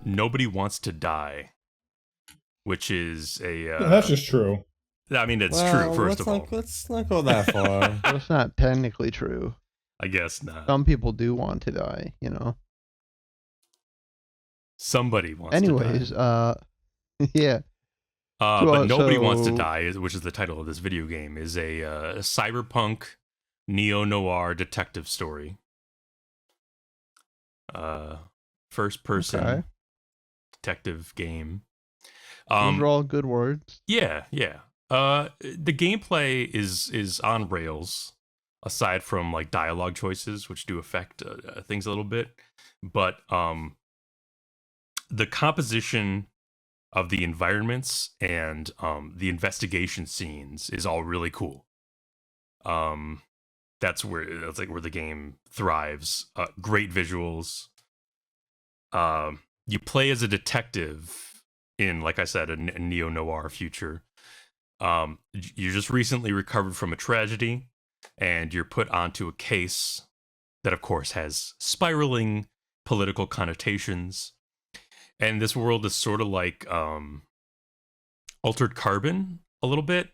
Nobody Wants to Die, which is a. That's just true. I mean, it's true. First of all, let's not go that far. Well, it's not technically true. I guess not. Some people do want to die, you know. Somebody wants Anyways, to die. yeah. But Nobody Wants to Die, which is the title of this video game, is a cyberpunk neo-noir detective story. First person detective game. Those are all good words. Yeah. The gameplay is on rails, aside from like dialogue choices, which do affect things a little bit. But the composition of the environments and the investigation scenes is all really cool. That's where the game thrives. Great visuals. You play as a detective in, like I said, a neo-noir future. You just recently recovered from a tragedy, and you're put onto a case that, of course, has spiraling political connotations. And this world is sort of like Altered Carbon a little bit,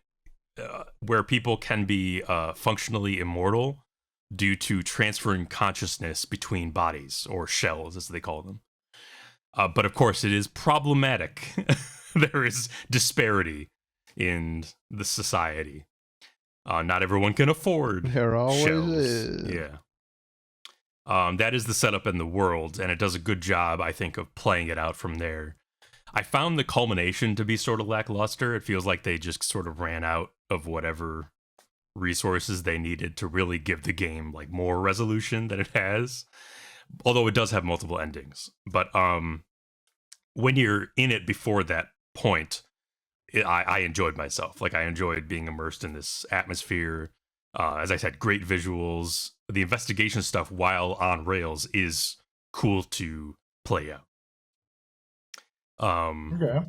where people can be functionally immortal due to transferring consciousness between bodies, or shells, as they call them. But of course, it is problematic. There is disparity in the society. Not everyone can afford There always shells. is. Yeah. That is the setup in the world, and it does a good job, I think, of playing it out from there. I found the culmination to be sort of lackluster. It feels like they just sort of ran out of whatever resources they needed to really give the game like more resolution than it has. Although it does have multiple endings. But when you're in it before that point, I enjoyed myself. Like, I enjoyed being immersed in this atmosphere. As I said, great visuals. The investigation stuff, while on rails, is cool to play out. Okay.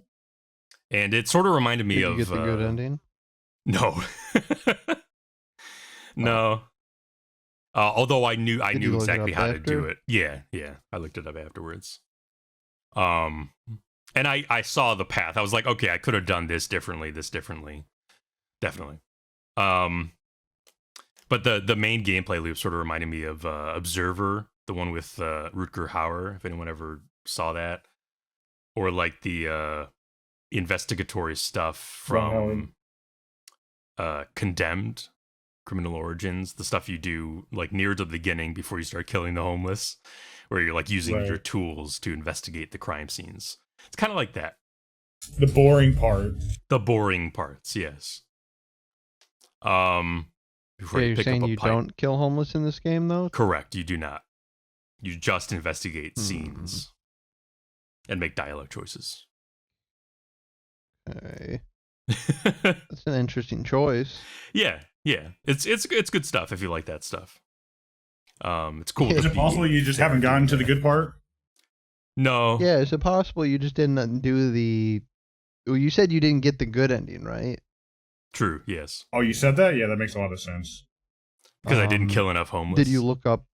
And it sort of reminded me Did of you get the good ending? No. No. Although I knew exactly how to do it. Yeah. I looked it up afterwards. And I saw the path. I was like, okay, I could have done this differently. Definitely. But the main gameplay loop sort of reminded me of Observer, the one with Rutger Hauer, if anyone ever saw that. Or like the investigatory stuff from Condemned, Criminal Origins, the stuff you do like near to the beginning before you start killing the homeless, where you're like using your tools to investigate the crime scenes. It's kind of like that. The boring part. The boring parts, yes. Before Yeah, you you're pick saying up a you pipe. don't kill homeless in this game, though? Correct, you do not. You just investigate scenes and make dialogue choices. Okay. That's an interesting choice. Yeah. It's good stuff if you like that stuff. It's cool. Is it possible you just haven't gotten to the good part? No. Yeah, is it possible you just didn't do the... Well, you said you didn't get the good ending, right? True, yes. Oh, you said that? Yeah, that makes a lot of sense. Because I didn't kill enough homeless. Did you look up...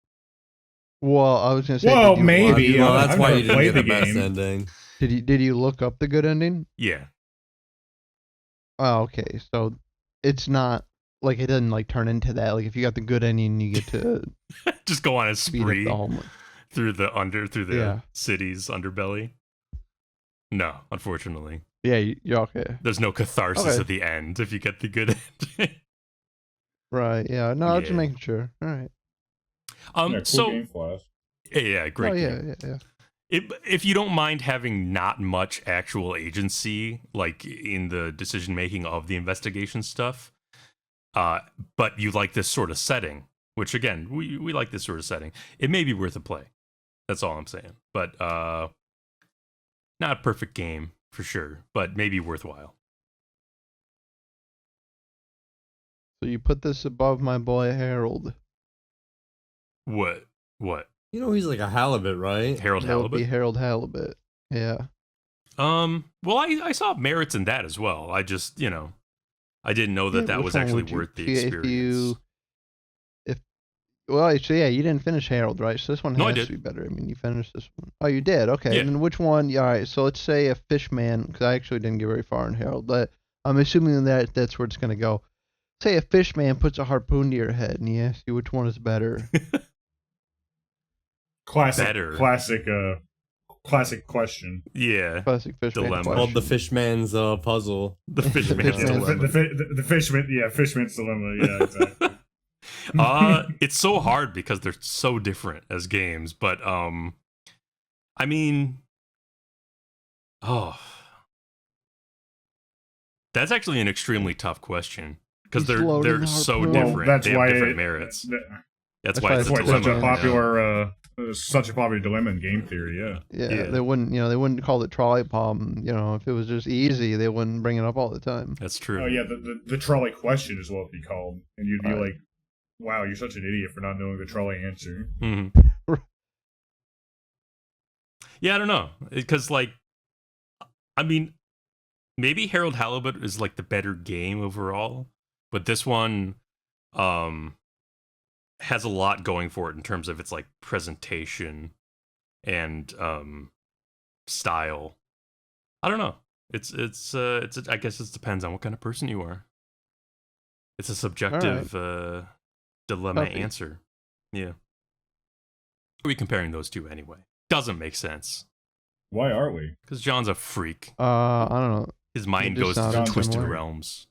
Well, I was going to say... Well, did you maybe. Well, that's I've why never you didn't played get the the best game. ending. Did you look up the good ending? Yeah. Oh, okay. So it's not like it doesn't like turn into that. Like if you got the good ending, you get to Just go on a beat up spree the homeless. through the city's underbelly. No, unfortunately. Yeah, you're okay. There's no catharsis Okay. at the end if you get the good ending. Right. Yeah. No, I was just Yeah. making sure. All right. Yeah, cool So game, Flash. yeah, great. Oh, game. yeah. If you don't mind having not much actual agency, like in the decision making of the investigation stuff, but you like this sort of setting, which again, we like this sort of setting, it may be worth a play. That's all I'm saying. But not a perfect game for sure, but maybe worthwhile. So you put this above my boy Harold. What? You know he's like a halibut, right? Harold That would be Halibut? Harold Halibut. Yeah. Well, I saw merits in that as well. I just, I didn't know that Yeah, that which was one actually would you- worth the if experience. Well, so yeah, you didn't finish Harold, right? So this one No, I has did. to be better. I mean, you finished this one. Oh, you did. Okay. Yeah. And then which one? Yeah, all right. So let's say a fish man, because I actually didn't get very far in Harold, but I'm assuming that that's where it's gonna go. Say a fish man puts a harpoon to your head, and he asks you which one is better. Classic question. Yeah. Classic fish man Dilemma. question. Called the Fishman's puzzle. The Fishman's Fishman's Dilemma. The Fishman's dilemma. Yeah, exactly. It's so hard because they're so different as games, but I mean, that's actually an extremely tough question because He's loading they're the so harpoon. different. Well, that's they have why different merits. That's why why it's it's a That's why it's dilemma. such a popular dilemma in game theory. Yeah. Yeah, Yeah. they wouldn't call it trolley palm. If it was just easy, they wouldn't bring it up all the time. That's true. Oh yeah, the trolley question is what it'd be called, and you'd be Right. like, "Wow, you're such an idiot for not knowing the trolley answer." Mhm. Yeah, I don't know, because I mean, maybe Harold Halibut is like the better game overall, but this one has a lot going for it in terms of its like presentation and style. I don't know. I guess it depends on what kind of person you are. It's a subjective dilemma Copy. answer. Yeah. Are we comparing those two anyway? Doesn't make sense. Why are we? Because John's a freak. I don't know. His mind just goes to sounded twisted similar. realms.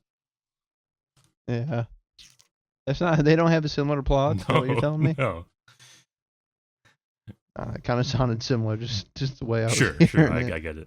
Yeah, that's not. They don't have a similar plot. Is that what you're telling me? No. It kind of sounded similar, just the way I was Sure. hearing I it. get it.